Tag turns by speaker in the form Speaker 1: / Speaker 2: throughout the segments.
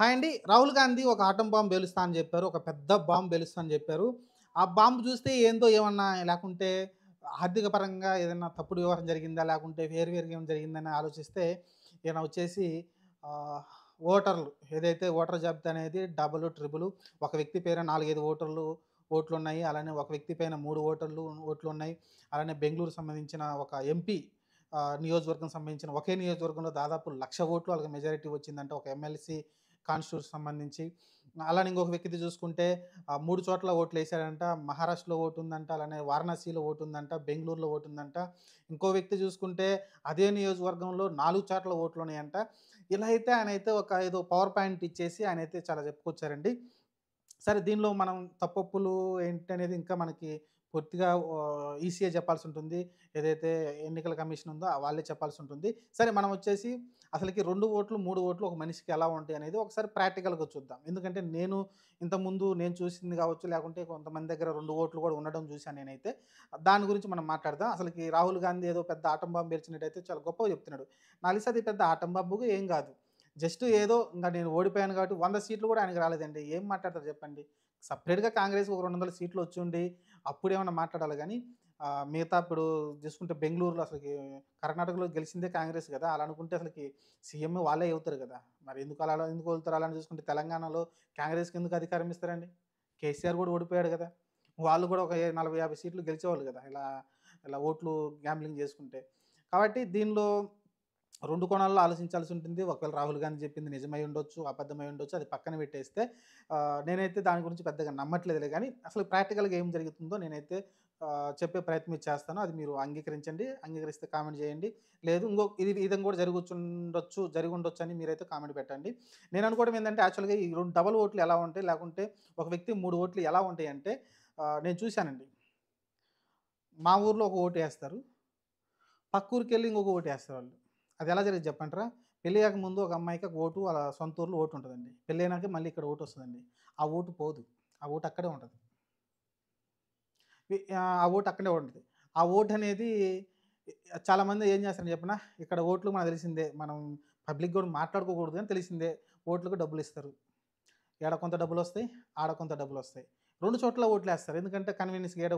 Speaker 1: Hi అండి. రాహుల్ గాంధీ ఒక atom bomb పేలుస్తా అని జెప్పారు. ఒక పెద్ద బాంబ్ పేలుస్తా అని జెప్పారు. ఆ బాంబ్ జూస్తే ఏందో ఏమన్నా లేకుంటే ఆర్థిక పరంగా ఏదన్నా తప్పుడు వ్యవహారం జరిగిందా? లేకుంటే వేరుగా ఏమైనా జరిగిందని ఆలోచిస్తే ఈయన వచ్చేసి ఆహ్, ఓటర్లు ఏదైతే ఓటర్ జాబితా అనేది డబులు, ట్రిబులు ఒక వ్యక్తి పేర 4, 5 ఓట్లున్నాయి. అలానే ఒక వ్యక్తి పైన 3 ఓట్లున్నాయి. అలానే బెంగుళూరుకు సంబంధించిన ఒక ఎంపీ నియోజకవర్గం సంబంధించిన ఒకే నియోజకవర్గంలో దాదాపు 1,00,000 ఓట్లు వాళ్ళకి మెజారిటీ వచ్చిందంట. ఒక ఎమ్మెల్సీ కాన్స్టిట్యూన్సీ సంబంధించి. అలానే ఇంకొక వ్యక్తిది చూసుకుంటే 3 చోట్ల ఓట్లేసాడంట. మహారాష్ట్రలో ఓటుందంట. అలానే వారణాసిలో ఓటుందంట. బెంగుళూరులో ఓటుందంట. ఇంకో వ్యక్తి చూసుకుంటే అదే నియోజకవర్గంలో 4 చోట్ల ఓట్లున్నాయంట. ఇలా అయితే ఆయనైతే ఒక ఏదో పవర్ పాయింట్ ఇచ్చేసి ఆయనైతే చాలా చెప్పుకొచ్చారండి. సరే దీనిలో మనం తప్పొప్పులు ఏంటనేది ఇంకా మనకి పూర్తిగా ఈసీఏ చెప్పాల్సుంటుంది. ఏదైతే ఎన్నికల కమిషన్ ఉందో వాళ్ళే చెప్పాల్సుంటుంది. సరే మనం వచ్చేసి అసలకి 2 ఓట్లు, 3 ఓట్లు ఒక మనిషికి ఎలా ఉంటాయనేది ఒకసారి ప్రాక్టికల్‌గా చూద్దాం. ఎందుకంటే ఇంతకుముందు నేను చూసింది కావచ్చు, లేకుంటే కొంతమంది దగ్గర 2 ఓట్లు కూడా ఉండడం చూసాను నేనైతే. దాని గురించి మనం మాట్లాడదాం. అసలకి రాహుల్ గాంధీ ఏదో పెద్ద ఆటం బాంబ్ పేల్చినట్టయితే చాలా గొప్పగా చెప్తున్నాడు. నాకు తెలిసి అది పెద్ద ఆటం బాంబు ఏం కాదు. జస్ట్ ఏదో ఇంక నేను ఓడిపోయాను కాబట్టి 100 సీట్లు కూడా ఆయనకి రాలేదండి. ఏం మాట్లాడతారు చెప్పండి? సెపరేట్‌గా కాంగ్రెస్‌కి ఒక 200 సీట్లు వచ్చుండి అప్పుడేమన్నా మాట్లాడాలి గానీ మిగతా ఇప్పుడు చూసుకుంటే బెంగుళూరులో అసలకి కర్ణాటకలో గెలిచిందే కాంగ్రెస్ గదా! అలా అనుకుంటే అసలకి సీఎం వాళ్ళే అవుతారు గదా! మరి ఎందుకు వదులుతారు అలా అని చూసుకుంటే తెలంగాణలో కాంగ్రెస్‌కి ఎందుకు అధికారం ఇస్తారండి? కేసీఆర్ గూడా ఓడిపోయాడు గదా! వాళ్ళు గూడా ఒక 40, 50 సీట్లు గెలిచేవాళ్ళు గదా! ఇలా ఓట్లు గ్యాంబ్లింగ్ చేసుకుంటే. కాబట్టి దీనిలో 2 కోణాల్లో ఆలోచించాల్సి ఉంటుంది. ఒకవేళ రాహుల్ గాంధీ చెప్పింది నిజమై ఉండొచ్చు, అబద్ధమై ఉండొచ్చు. అది పక్కన పెట్టేస్తే నేనైతే దాని గురించి పెద్దగా నమ్మట్లేదులే గానీ, అసలు ప్రాక్టికల్‌గా ఏం జరుగుతుందో నేనైతే చెప్పే ప్రయత్నం చేస్తాను. అది మీరు అంగీకరించండి. అంగీకరిస్తే కామెంట్ చేయండి. లేదు ఇది విధంగా కూడా జరిగుండొచ్చని మీరైతే కామెంట్ పెట్టండి. నేను అనుకోవడం ఏందంటే యాక్చువల్‌గా ఈ 2 డబుల్ ఓట్లు ఎలా ఉంటాయి, లేకుంటే ఒక వ్యక్తి 3 ఓట్లు ఎలా ఉంటాయంటే నేను చూసానండి. మా ఊర్లో ఒక ఓటేస్తారు. పక్క ఊరికెళ్ళి ఇంకొక ఓటేస్తారు వాళ్ళు. అదెలా జరిగిద్ది చెప్పంటారా? పెళ్లి కాకముందు ఒక అమ్మాయికి ఒక ఓటు వాళ్ళ సొంత ఊర్లో ఓటుంటదండి. పెళ్లయినాక మళ్ళీ ఇక్కడ ఓటొస్తదండి. ఆ ఓటు పోదు. ఆ ఓటు అక్కడే ఉంటది. ఆ ఓటు అక్కడే ఉంటది. ఆ ఓటనేది చాలామంది ఏం చేస్తారని చెప్పనా? ఇక్కడ ఓట్లు మనకు తెలిసిందే. మనం పబ్లిక్ గూడా మాట్లాడుకోకూడదు గానీ తెలిసిందే. ఓట్లకు డబ్బులిస్తారు. ఈడ కొంత డబ్బులొస్తాయి. ఆడ కొంత డబ్బులొస్తాయి. 2 చోట్ల ఓట్లేస్తారు. ఎందుకంటే కన్వీనియన్స్‌గా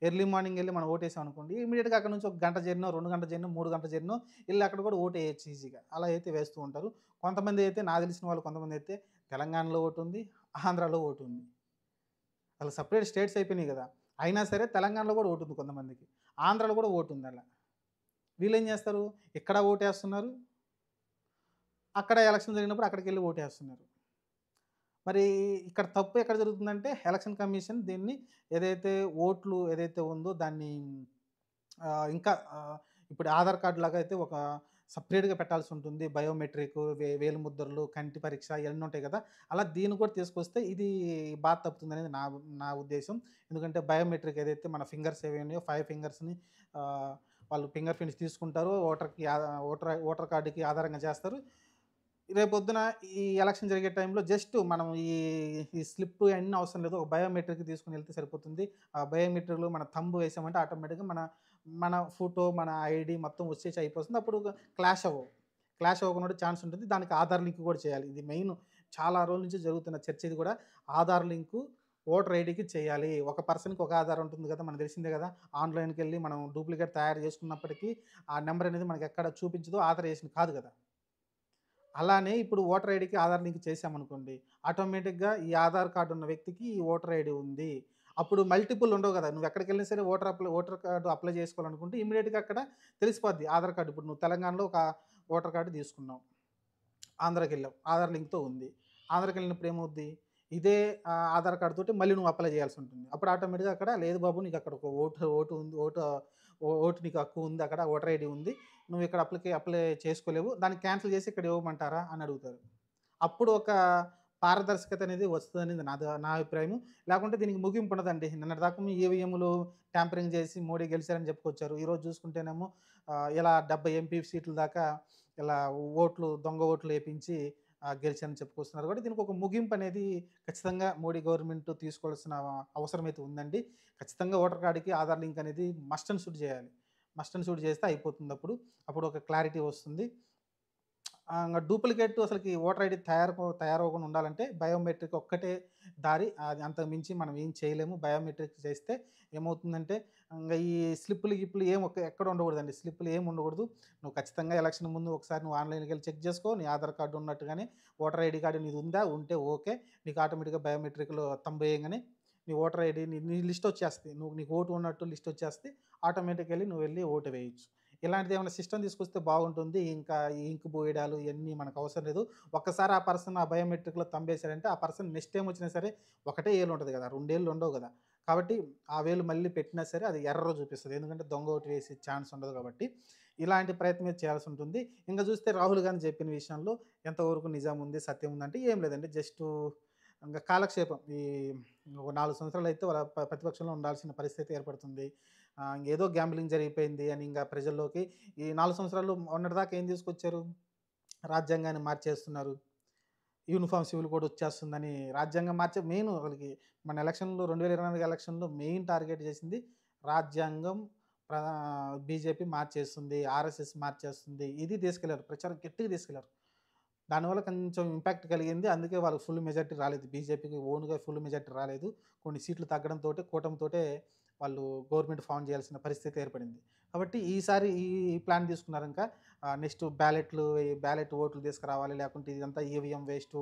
Speaker 1: ఎర్లీ మార్నింగ్ ఎళ్లి మనం ఓటేసామనుకోండి, ఇమ్మీడియేట్‌గా అక్కడి నుంచి ఒక గంట జర్నో, 2 గంటల జర్నో, 3 గంటల జర్నో ఎళ్లి అక్కడ కూడా ఓటేయొచ్చు ఈజీగా. అలా అయితే వేస్తూ ఉంటారు. కొంతమందయితే నాకు తెలిసిన వాళ్ళు కొంతమందయితే తెలంగాణలో ఓటుంది, ఆంధ్రాలో ఓటుంది. అసలు సెపరేట్ స్టేట్స్ అయిపోయినాయి గదా! అయినా సరే తెలంగాణలో కూడా ఓటుంది కొంతమందికి. ఆంధ్రాలో కూడా ఓటుందలా. వీళ్ళేం జేస్తారు? ఇక్కడ ఓటేస్తున్నారు. అక్కడ ఎలక్షన్ జరిగినప్పుడు అక్కడికెళ్లి ఓటేస్తున్నారు. మరి ఇక్కడ తప్పు ఎక్కడ జరుగుతుందంటే, ఎలక్షన్ కమిషన్ దీన్ని ఏదైతే ఉందో దాన్ని ఇంకా ఇప్పుడు ఆధార్ కార్డ్ లాగా అయితే ఒక సెపరేట్‌గా పెట్టాల్సుంటుంది. బయోమెట్రిక్, వేలిముద్రలు, కంటి పరీక్ష ఇయన్నీ ఉంటాయి గదా! అలా దీన్ని కూడా తీసుకొస్తే ఇది బాధ తప్పుతుందనేది నా ఉద్దేశ్యం. ఎందుకంటే బయోమెట్రిక్ ఏదైతే మన ఫింగర్స్ ఏవి ఉన్నాయో 5 ఫింగర్స్‌ని ఆహ్, వాళ్ళు ఫింగర్ ప్రింట్స్ తీసుకుంటారు. ఓటర్ కార్డ్‌కి ఆధారంగా చేస్తారు. రేపొద్దున ఈ ఎలక్షన్ జరిగే టైంలో జస్ట్ మనం ఈ స్లిప్ అయన్నీ అవసరం లేదు. ఒక బయోమెట్రిక్ తీసుకొనెళ్తే సరిపోతుంది. ఆ బయోమెట్రిక్‌లో మన థంబ్ వేసామంటే ఆటోమేటిక్‌గా మన ఫోటో, మన ఐడీ మొత్తం వచ్చేసి అయిపోతుంది. అప్పుడు క్లాష్ అవ్వవు. క్లాష్ అవ్వకుండా ఛాన్స్ ఉంటుంది. దానికి ఆధార్ లింక్ కూడా చేయాలి. ఇది మెయిన్ చాలా రోజుల నుంచి జరుగుతున్న చర్చ ఇది కూడా. ఆధార్ లింకు ఓటర్ ఐడీకి చేయాలి. ఒక పర్సన్‌కి ఒక ఆధార్ ఉంటుంది కదా! మనకు తెలిసిందే కదా! ఆన్‌లైన్‌కెళ్ళి మనం డూప్లికేట్ తయారు చేసుకున్నప్పటికీ ఆ నంబర్ అనేది మనకెక్కడ చూపించదో ఆథరైజేషన్ కాదు కదా! అలానే ఇప్పుడు ఓటర్ ఐడీకి ఆధార్ లింక్ చేశామనుకోండి. ఆటోమేటిక్‌గా ఈ ఆధార్ కార్డ్ ఉన్న వ్యక్తికి ఈ ఓటర్ ఐడీ ఉంది. అప్పుడు మల్టిపుల్ ఉండవు గదా! నువ్వెక్కడికెళ్ళినా సరే ఓటర్ కార్డ్ అప్లై చేసుకోవాలనుకుంటే ఇమ్మీడియేట్‌గా అక్కడ తెలిసిపోద్ది ఆధార్ కార్డ్. ఇప్పుడు నువ్వు తెలంగాణలో ఒక ఓటర్ కార్డ్ తీసుకున్నావు. ఆంధ్రాకెళ్ళావు. ఆధార్ లింక్‌తో ఉంది. ఆంధ్రాకెళ్ళినప్పుడు ఏమవుద్ది? ఇదే ఆధార్ కార్డ్ తోటి మళ్ళీ నువ్వు అప్లై చేయాల్సుంటుంది. అప్పుడు ఆటోమేటిక్‌గా అక్కడ లేదు బాబు నీకక్కడ ఒక ఓటు ఉంది. ఓటు నీకు హక్కు ఉంది అక్కడ. ఓటర్ ఐడీ ఉంది. నువ్విక్కడ అప్లై చేసుకోలేవు. దాన్ని క్యాన్సెల్ చేసి ఇక్కడ ఇవ్వమంటారా అని అడుగుతారు. అప్పుడు ఒక పారదర్శకత అనేది వస్తదనేది నా అభిప్రాయము. లేకుంటే దీనికి ముగింపు ఉండదండి. నిన్నటిదాకా ఈవీఎంలు ట్యాంపరింగ్ చేసి మోడీ గెలిచారని చెప్పుకొచ్చారు. ఈరోజు చూసుకుంటేనేమో ఇలా 70 ఎంపీ సీట్ల దాకా ఇలా దొంగ ఓట్లు ఏపించి గెలిచారని చెప్పుకొస్తున్నారు కాబట్టి దీనికొక ముగింపనేది ఖచ్చితంగా మోడీ గవర్నమెంట్ తీసుకోవాల్సిన అవసరమైతే ఉందండి. ఖచ్చితంగా ఓటర్ కార్డ్‌కి ఆధార్ లింక్ అనేది మస్ట్ అండ్ షుడ్ చేయాలి. మస్ట్ అండ్ షుడ్ చేస్తే అయిపోతుందప్పుడు. అప్పుడు ఒక క్లారిటీ వస్తుంది. ఇంగ డూప్లికేట్ అసలకి ఓటర్ ఐడీ తయారవ్వకుండా ఉండాలంటే బయోమెట్రిక్ ఒక్కటే దారి. అది అంతకు మించి మనం ఏం చేయలేము. బయోమెట్రిక్ చేస్తే ఏమవుతుందంటే ఇంగ ఈ స్లిప్పులు, గిప్పులు ఏం ఎక్కడ ఉండకూడదండి. స్లిప్పులు ఏమి ఉండకూడదు. నువ్వు ఖచ్చితంగా ఎలక్షన్ ముందు ఒకసారి నువ్వు ఆన్‌లైన్‌కెళ్ళి చెక్ చేసుకో. నీ ఆధార్ కార్డ్ ఉన్నట్టుగానే ఓటర్ ఐడీ కార్డ్ నీది ఉందా? ఉంటే ఓకే. నీకు ఆటోమేటిక్‌గా బయోమెట్రిక్‌లో థంబ్ ఎయంగానే నీ ఓటర్ ఐడీ నీ లిస్ట్ వచ్చేస్తది. నీకు ఓటు ఉన్నట్టు లిస్ట్ వచ్చేస్తే ఆటోమేటికల్లీ నువ్వు వెళ్లి ఓటు వేయొచ్చు. ఇలాంటిది ఏమైనా సిస్టమ్ తీసుకొస్తే బాగుంటుంది. ఇంకా ఈ ఇంక్ బోయడాలు ఇయన్నీ మనకు అవసరం లేదు. ఒక్కసారి ఆ పర్సన్ ఆ బయోమెట్రిక్‌లో థంబేసాడంటే ఆ పర్సన్ నెక్స్ట్ టైమ్ వచ్చినా సరే ఒకటే ఏలు ఉంటది కదా! 2 ఏళ్ళు ఉండవు కదా! కాబట్టి ఆ వేలు మళ్ళీ పెట్టినా సరే అది ఎర్రర్ చూపిస్తది. ఎందుకంటే దొంగ ఓటు వేసే ఛాన్స్ ఉండదు కాబట్టి ఇలాంటి ప్రయత్నం అయితే చేయాల్సి ఉంటుంది. ఇంక చూస్తే రాహుల్ గాంధీ చెప్పిన విషయంలో ఎంతవరకు నిజం ఉంది, సత్యం ఉందంటే ఏం లేదండి. జస్టు ఇంక కాలక్షేపం. ఒక 4 సంవత్సరాలైతే వాళ్ళ ప్రతిపక్షంలో ఉండాల్సిన పరిస్థితి ఏర్పడుతుంది. ఏదో గ్యాంబ్లింగ్ జరిగిపోయింది అని ఇంగ ప్రజల్లోకి ఈ 4 సంవత్సరాలు మొన్నటిదాకా ఏం తీసుకొచ్చారు? రాజ్యాంగాన్ని మార్చేస్తున్నారు. యూనిఫార్మ్ సివిల్ కోడ్ వచ్చేస్తుందని రాజ్యాంగం మార్చే మెయిన్ వాళ్ళకి మన ఎలక్షన్‌లో 2024 ఎలక్షన్‌లో మెయిన్ టార్గెట్ చేసింది రాజ్యాంగం ప్ర బీజేపీ మార్చేస్తుంది. ఆర్ఎస్ఎస్ మార్చేస్తుంది. ఇది తీసుకెళ్లారు. ప్రచారం గట్టిగా తీసుకెళ్లారు. దానివల్ల కొంచెం ఇంపాక్ట్ కలిగింది. అందుకే వాళ్ళకి ఫుల్ మెజారిటీ రాలేదు. బీజేపీకి ఓన్‌గా ఫుల్ మెజారిటీ రాలేదు. కొన్ని సీట్లు తగ్గడంతోటే కూటమితోటే వాళ్ళు గవర్నమెంట్ ఫార్మ్ చేయాల్సిన పరిస్థితి ఏర్పడింది. కాబట్టి ఈసారి ఈ ప్లాన్ తీసుకున్నారింకా. నెక్స్ట్ బ్యాలెట్ ఓట్లు తీసుకురావాలి. లేకుంటే ఇదంతా ఈవీఎం వేస్టు.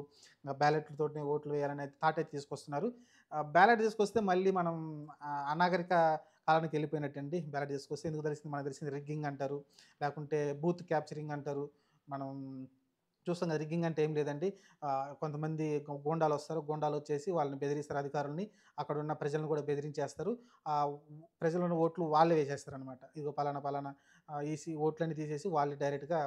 Speaker 1: బ్యాలెట్‌లతోనే ఓట్లు వేయాలనే థాట్ అయితే తీసుకొస్తున్నారు. బ్యాలెట్ తీసుకొస్తే మళ్ళీ మనం అనాగరిక కాలానికి వెళ్ళిపోయినట్టండి. బ్యాలెట్ తీసుకొస్తే ఎందుకు తెలిసింది మనకు తెలిసింది రిగ్గింగ్ అంటారు. లేకుంటే బూత్ క్యాప్చరింగ్ అంటారు. మనం చూస్తాం కదా! రిగ్గింగ్ అంటే ఏం లేదండి. కొంతమంది గూండాలొస్తారు. గూండాలొచ్చేసి వాళ్ళని బెదిరిస్తారు అధికారుల్ని. అక్కడున్న ప్రజలను కూడా బెదిరించేస్తారు. ప్రజలను ఓట్లు వాళ్ళే వేసేస్తారనమాట. ఇదిగో పలానా, పలానా ఓట్లన్నీ తీసేసి వాళ్ళే డైరెక్ట్‌గా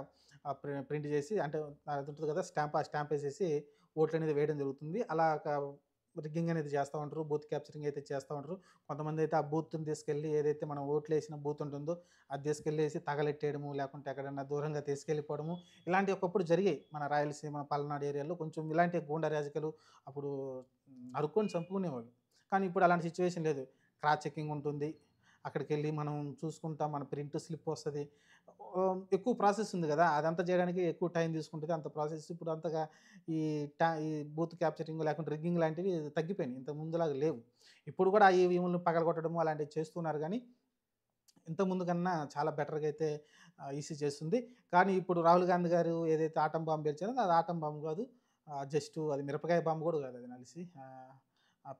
Speaker 1: ప్రింట్ చేసి అంటే అదుంటది కదా! ఆ స్టాంప్ ఏసేసి ఓట్లనేది వేయడం జరుగుతుంది. రిగ్గింగ్ అనేది చేస్తా ఉంటారు. బూత్ క్యాప్చరింగ్ అయితే చేస్తా ఉంటారు. కొంతమందైతే ఆ బూత్‌ని తీసుకెళ్ళి ఏదైతే మనం ఓట్లేసిన బూత్ ఉంటుందో అది తీసుకెళ్ళేసి తగలెట్టేయడము, లేకుంటే ఎక్కడన్నా దూరంగా తీసుకెళ్ళిపోవడము ఇలాంటివి ఒకప్పుడు జరిగాయి. మన రాయలసీమ, పల్నాడు ఏరియాలో కొంచెం ఇలాంటి గూండా రాజకీయాలు అప్పుడు నరుక్కొని చంపుకునేవాళ్ళు. కానీ ఇప్పుడు అలాంటి సిట్యుయేషన్ లేదు. క్రాస్ చెకింగ్ ఉంటుంది. అక్కడికెళ్ళి మనం చూసుకుంటాం. మన ప్రింట్ స్లిప్ వస్తది. ఎక్కువ ప్రాసెస్ ఉంది గదా! అదంతా చేయడానికి ఎక్కువ టైం తీసుకుంటది. అంత ప్రాసెస్ ఇప్పుడు అంతగా ఈ ఈ బూత్ క్యాప్చరింగ్ లేకుంటే రిగ్గింగ్ లాంటివి తగ్గిపోయినాయి. ఇంతకు ముందులాగా లేవు. ఇప్పుడు గూడా ఆ ఈవీఎంలను పగలగొట్టడము అలాంటివి చేస్తున్నారు గానీ ఇంతకుముందు కన్నా చాలా బెటర్‌గా అయితే ఈసీ చేస్తుంది. కానీ ఇప్పుడు రాహుల్ గాంధీ గారు ఏదైతే ఆటం బాంబ్ పేల్చారో అది ఆటం బాంబ్ కాదు. జస్టు అది మిరపకాయ బాంబ్ కూడా కాదు అది నాకు తెలిసి.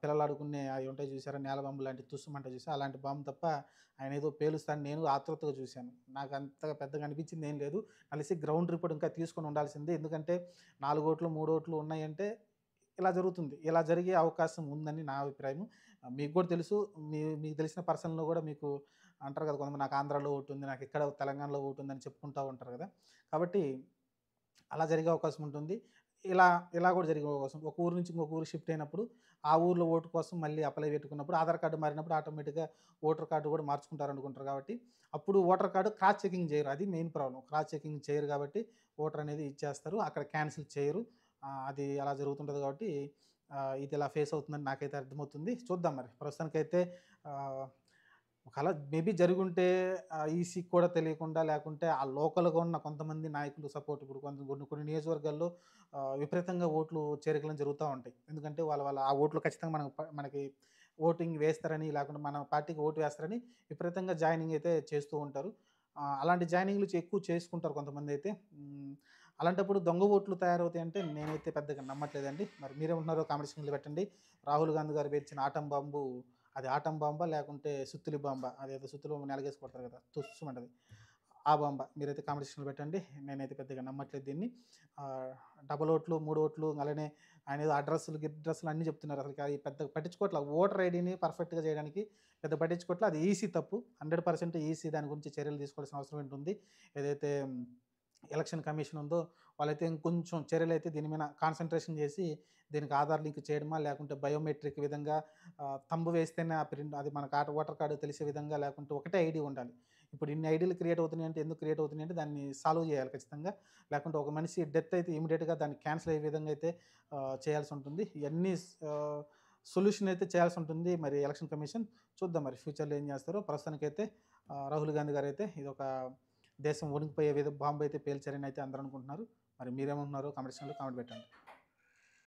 Speaker 1: పిల్లలు ఆడుకునే అయి ఉంటాయి చూసారా? నేల బాంబు లాంటి తుస్సుమంటాయి చూసారా? అలాంటి బాంబ్ తప్ప ఆయన ఏదో పేలుస్తాడని నేను ఆతృతగా చూశాను. నాకు అంతగా పెద్దగా అనిపించింది ఏం లేదు. నాకు తెలిసి గ్రౌండ్ రిపోర్ట్ ఇంకా తీసుకొని ఉండాల్సిందే. ఎందుకంటే 4 ఓట్లు, 3 ఓట్లు ఉన్నాయంటే ఇలా జరుగుతుంది. ఇలా జరిగే అవకాశం ఉందని నా అభిప్రాయం. మీకు కూడా తెలుసు. మీకు తెలిసిన పర్సన్‌లో కూడా మీకు అంటారు కదా! కొంతమంది నాకు ఆంధ్రాలో ఓటుంది, నాకు ఇక్కడ తెలంగాణలో ఓటుందని చెప్పుకుంటా ఉంటారు కదా! కాబట్టి అలా జరిగే అవకాశం ఉంటుంది. ఇలా ఇలా కూడా జరిగే అవకాశం ఒక ఊరు నుంచి ఇంకొక ఊరికి షిఫ్ట్ అయినప్పుడు, ఆ ఊర్లో ఓటు కోసం మళ్ళీ అప్లై పెట్టుకున్నప్పుడు ఆధార్ కార్డ్ మారినప్పుడు ఆటోమేటిక్‌గా ఓటర్ కార్డ్ కూడా మార్చుకుంటారనుకుంటారు కాబట్టి, అప్పుడు ఓటర్ కార్డ్ క్రాస్ చెకింగ్ చేయరు. అది మెయిన్ ప్రాబ్లమ్. క్రాస్ చెకింగ్ చేయరు కాబట్టి ఓటర్ అనేది ఇచ్చేస్తారు. అక్కడ క్యాన్సిల్ చేయరు. అది అలా జరుగుతుంటది కాబట్టి ఇది ఇలా ఫేస్ అవుతుందని నాకైతే అర్థమవుతుంది. చూద్దాం మరి. ప్రస్తుతానికైతే ఆహ్, ఒకవేళ మేబీ జరిగుంటే ఈసీకి కూడా తెలియకుండా లేకుంటే ఆ లోకల్‌గా ఉన్న కొంతమంది నాయకులు సపోర్ట్ ఇప్పుడు కొన్ని కొన్ని నియోజకవర్గాల్లో విపరీతంగా ఓట్లు చేరికలు జరుగుతా ఉంటాయి. ఎందుకంటే వాళ్ళ ఆ ఓట్లు ఖచ్చితంగా మనకి ఓటింగ్ వేస్తారని లేకుంటే మన పార్టీకి ఓటు వేస్తారని విపరీతంగా జాయినింగ్ అయితే చేస్తూ ఉంటారు. అలాంటి జాయినింగ్‌లు ఎక్కువ చేసుకుంటారు కొంతమందైతే. అలాంటప్పుడు దొంగ ఓట్లు తయారవుతాయంటే నేనైతే పెద్దగా నమ్మట్లేదండి. మరి మీరేమంటున్నారో కామెంట్ సెక్షన్‌లో పెట్టండి. రాహుల్ గాంధీ గారు పేల్చిన ఆటం బాంబు అది ఆటం బాంబా? లేకుంటే సుత్తులి బాంబా? అదేదో సుత్తులు బాంబు నెలగేసి కొడతారు కదా! తుస్సుమంటది. ఆ బాంబా? మీరైతే కామెంట్ సెక్షన్‌లో పెట్టండి. నేనైతే పెద్దగా నమ్మట్లేదు దీన్ని. ఆహ్, డబల్ ఓట్లు, 3 ఓట్లు అలానే ఆయనేదో గిడ్రస్‌లు అన్నీ చెప్తున్నారు. అసలకి అయి పెద్దగా పట్టించుకోవట్ల. ఓటర్ ఐడీని పర్ఫెక్ట్‌గా చేయడానికి పెద్ద పట్టించుకోవట్ల. అది ఈసీ తప్పు. 100% ఈసీ దాని గురించి చర్యలు తీసుకోవాల్సిన అవసరం ఉంటుంది. ఏదైతే ఎలక్షన్ కమిషన్ ఉందో వాళ్ళైతే ఇంకొంచెం చర్యలైతే దీని మీద కాన్సంట్రేషన్ చేసి దీనికి ఆధార్ లింక్ చేయడమా లేకుంటే బయోమెట్రిక్ విధంగా థంబ్ వేస్తేనే ఆ ప్రింట్ అది మనకు ఓటర్ కార్డు తెలిసే విధంగా లేకుంటే ఒకటే ఐడీ ఉండాలి. ఇప్పుడు ఇన్ని ఐడీలు క్రియేట్ అవుతున్నాయంటే ఎందుకు క్రియేట్ అవుతున్నాయంటే దాన్ని సాల్వ్ చేయాలి ఖచ్చితంగా. లేకుంటే ఒక మనిషి డెత్ అయితే ఇమ్మీడియేట్‌గా దాన్ని క్యాన్సిల్ అయ్యే విధంగా అయితే చేయాల్సి ఉంటుంది. ఇయన్నీ సొల్యూషన్ అయితే చేయాల్సి ఉంటుంది. మరి ఎలక్షన్ కమిషన్ చూద్దాం మరి ఫ్యూచర్‌లో ఏం చేస్తారో. ప్రస్తుతానికైతే రాహుల్ గాంధీ గారైతే ఇదొక దేశం వణికిపోయే బాంబు అయితే పేల్చారని అయితే అందరూ అనుకుంటున్నారు. మరి మీరేమంటున్నారు? కామెంట్ సెక్షన్లో కామెంట్ పెట్టండి.